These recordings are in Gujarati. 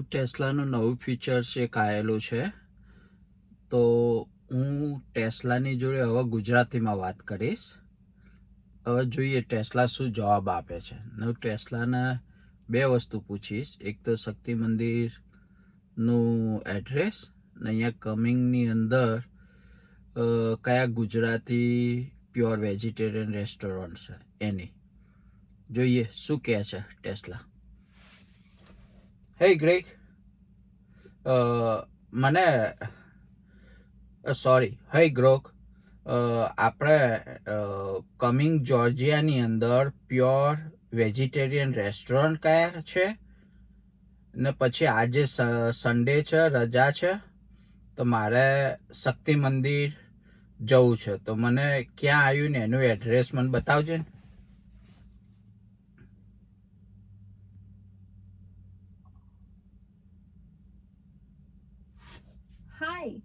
ટેસ્લાનું નવું ફીચર્સ એક આવેલું છે, તો હું ટેસ્લાની જોડે હવે ગુજરાતીમાં વાત કરીશ. હવે જોઈએ ટેસ્લા શું જવાબ આપે છે. હું ટેસ્લાને બે વસ્તુ પૂછીશ, એક તો શક્તિ મંદિરનું એડ્રેસ ને અહીંયા કમિંગની અંદર કયા ગુજરાતી પ્યોર વેજીટેરિયન રેસ્ટોરન્ટ છે એની. જોઈએ શું કહે છે ટેસ્લા. હે ગ્રેગ, મને સોરી, હે ગ્રોક, આપણે કમિંગ જોર્જિયાની અંદર પ્યોર વેજીટેરિયન રેસ્ટોરન્ટ કયા છે, ને પછી આજે સન્ડે છે, રજા છે, તો મારે શક્તિ મંદિર જવું છે, તો મને ક્યાં આવ્યું ને એનું એડ્રેસ મને બતાવજે ને. હાય,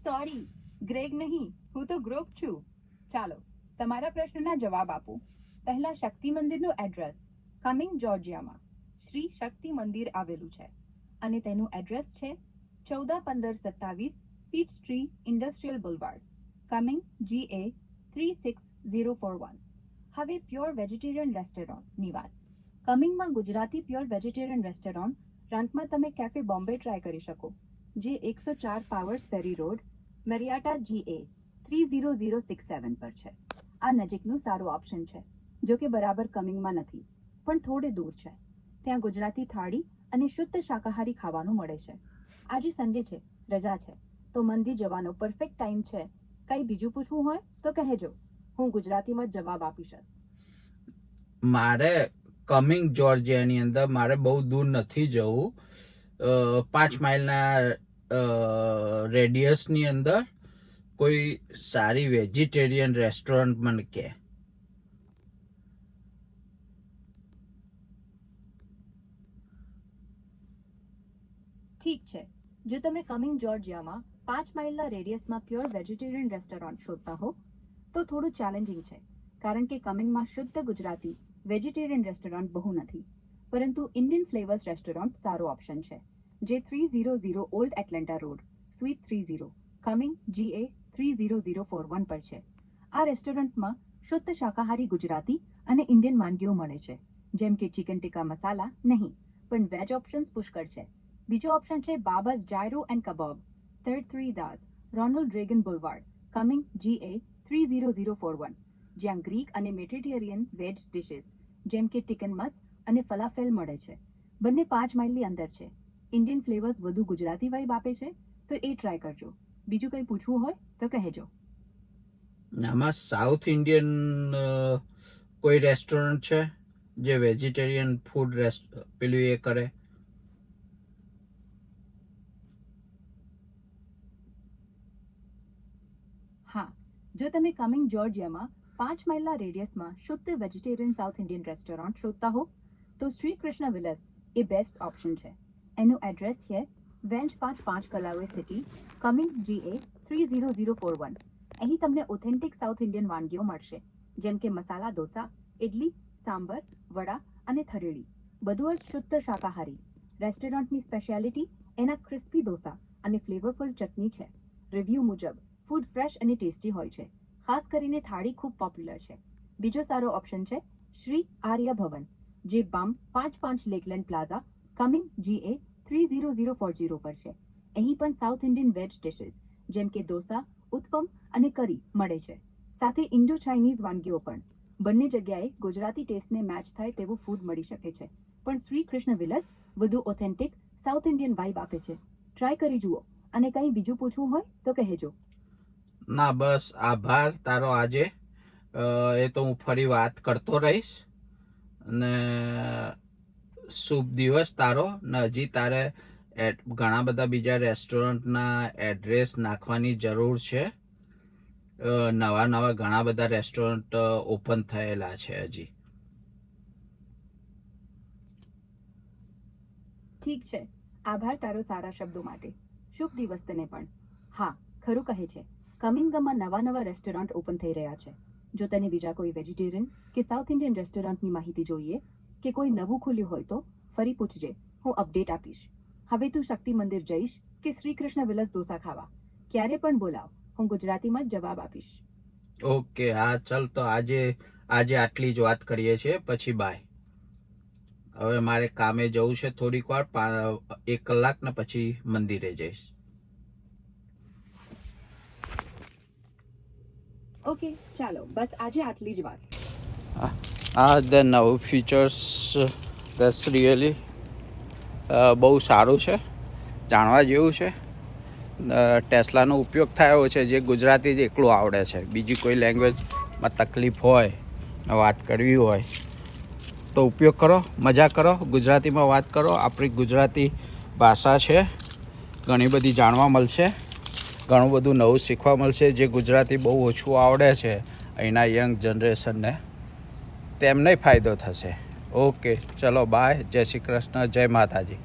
સોરી, ગ્રેગ નહીં, હું તો ગ્રોક છું. ચાલો તમારા પ્રશ્નના જવાબ આપું. પહેલા શક્તિ મંદિરનું એડ્રેસ કમિંગ જોર્જિયામાં શ્રી શક્તિ મંદિર આવેલું છે અને તેનું એડ્રેસ છે 14-15-27 Peachtree Industrial Boulevard, Cumming GA 36041. હવે પ્યોર વેજીટેરિયન રેસ્ટોરન્ટની વાત. કમિંગમાં ગુજરાતી પ્યોર વેજીટેરિયન રેસ્ટોરન્ટ રંતમાં તમે કેફે બોમ્બે ટ્રાય કરી શકો, જે 104 Powers Ferry Road, Marietta GA 30067 પર છે. આ નજીકનું સારું ઓપ્શન છે, જો કે બરાબર કમિંગમાં નથી, પણ થોડે દૂર છે. ત્યાં ગુજરાતી થાળી અને શુદ્ધ શાકાહારી ખાવાનું મળે છે. આજે સન્ડે છે, રજા છે, તો મંદિર જવાનો પરફેક્ટ ટાઈમ છે. કંઈ બીજું પૂછવું હોય તો કહેજો, હું ગુજરાતીમાં જવાબ આપીશ. મારે કમિંગ જોર્જિયાની અંદર મારે બહુ દૂર નથી જવું, 5 માઇલના રેડિયસની અંદર કોઈ સારી વેજીટેરિયન રેસ્ટોરન્ટ મને કહે. ઠીક છે, જો તમે કમિંગ જોર્જિયામાં 5 માઇલના રેડિયસમાં પ્યોર વેજીટેરિયન રેસ્ટોરન્ટ શોધતા હો તો થોડું ચેલેન્જિંગ છે, કારણ કે કમિંગમાં શુદ્ધ ગુજરાતી વેજીટેરિયન રેસ્ટોરન્ટ બહુ નથી, પરંતુ ઇન્ડિયન ફ્લેવર્સ રેસ્ટોરન્ટ સારો ઓપ્શન છે, જે 300 Old Atlanta Road, suite 30, Cumming GA 30041 પર છે. આ રેસ્ટોરન્ટમાં શુદ્ધ શાકાહારી ગુજરાતી અને ઇન્ડિયન વાનગીઓ મળે છે, જેમ કે ચિકન ટિક્કા મસાલા નહીં, પણ વેજ ઓપ્શન્સ પુષ્કળ છે. બીજો ઓપ્શન છે બાબાસ જાયરો એન્ડ કબાબ, 3 દાસ, Ronald Reagan Boulevard, Cumming GA 30041, જ્યાં ગ્રીક અને મેડિટેરિયન વેજ ડિશિસ જેમ કે ટિકન મસ અને ફલાફેલ મળે છે. બંને 5 માઇલની અંદર છે. ઇન્ડિયન ફ્લેવર્સ વધુ ગુજરાતી વાઇબ આપે છે, તો એ ટ્રાય કરજો. બીજું કંઈ પૂછવું હોય તો કહેજો. આમાં સાઉથ ઇન્ડિયન કોઈ રેસ્ટોરન્ટ છે જે વેજીટેરિયન ફૂડ પેલું એ કરે? હા, જો તમે કમિંગ જોર્જિયામાં 5 માઇલના રેડિયસમાં શુદ્ધ વેજીટેરિયન સાઉથ ઇન્ડિયન રેસ્ટોરન્ટ શોધતા હો તો શ્રી કૃષ્ણ વિલાસ એ બેસ્ટ ઓપ્શન છે. એનું એડ્રેસ છે વેંજ 5 કલાવે સિટી, કમિંગ GA 30041. અહીં તમને ઓથેન્ટિક સાઉથ ઇન્ડિયન વાનગીઓ મળશે, જેમ કે મસાલા ઢોસા, ઇડલી, સાંબર, વડા અને થરેડી, બધું જ શુદ્ધ શાકાહારી. રેસ્ટોરન્ટની સ્પેશિયાલિટી એના ક્રિસ્પી ઢોસા અને ફ્લેવરફુલ ચટણી છે. રિવ્યૂ મુજબ ફૂડ ફ્રેશ અને ટેસ્ટી હોય છે, ખાસ કરીને થાળી ખૂબ પોપ્યુલર છે. બીજો સારો ઓપ્શન છે શ્રી આર્ય ભવન, જે બામ 5 લેકલેન્ડ પ્લાઝા, કમિંગ GA 30040 પર છે. અહીં પણ સાઉથ ઇન્ડિયન વેજ ડિશિસ જેમ કે ડોસા, ઉત્પમ અને કરી મળે છે, સાથે ઇન્ડો ચાઇનીઝ વાનગીઓ પણ. બંને જગ્યાએ ગુજરાતી ટેસ્ટને મેચ થાય તેવું ફૂડ મળી શકે છે, પણ શ્રી કૃષ્ણ વિલાસ વધુ ઓથેન્ટિક સાઉથ ઇન્ડિયન વાઇબ આપે છે. ટ્રાય કરી જુઓ, અને કંઈ બીજું પૂછવું હોય તો કહેજો. ના, બસ આભાર તારો આજે. એ તો હું ફરી વાત કરતો રહીશ. અને શુભ દિવસ તારો. ને હજી તારે ઘણા બધા બીજા રેસ્ટોરન્ટના એડ્રેસ નાખવાની જરૂર છે. નવા ઘણા બધા રેસ્ટોરન્ટ ઓપન થયેલા છે હજી. ઠીક છે, આભાર તારો સારા શબ્દો માટે. શુભ દિવસ તને પણ. હા, ખરું કહે છે, કમિંગમાં નવા રેસ્ટોરન્ટ ઓપન થઈ રહ્યા છે. જો તને બીજા કોઈ વેજીટેરિયન કે સાઉથ ઇન્ડિયન રેસ્ટોરન્ટની માહિતી જોઈએ કે કોઈ નવું ખુલ્યું હોય તો ફરી પૂછજે, હું અપડેટ આપીશ. હવે તું શક્તિ મંદિર જઈશ કે શ્રી કૃષ્ણ વિલાસ ઢોસા ખાવા? ક્યારે પણ બોલાવ, હું ગુજરાતીમાં જ જવાબ આપીશ. ઓકે, હા ચાલ, તો આજે આટલી જ વાત કરીએ છીએ, પછી બાય. હવે મારે કામે જવું છે થોડીક વાર, 1 કલાક, ને પછી મંદિરે જઈશ. ઓકે ચાલો, બસ આજે આટલી જ વાત. ધ નવું ફીચર્સ દસ રિયલી બહુ સારું છે, જાણવા જેવું છે. ટેસ્લાનો ઉપયોગ થયો છે જે ગુજરાતી જ એકલું આવડે છે. બીજી કોઈ લેંગ્વેજમાં તકલીફ હોય ને વાત કરવી હોય તો ઉપયોગ કરો, મજા કરો, ગુજરાતીમાં વાત કરો. આપણી ગુજરાતી ભાષા છે, ઘણી બધી જાણવા મળશે, ઘણું બધું નવું શીખવા મળશે. જે ગુજરાતી બહુ ઓછું આવડે છે અહીંના યંગ જનરેશનને, તેમને ફાયદો થશે. ઓકે ચલો બાય, જય શ્રી કૃષ્ણ, જય માતાજી.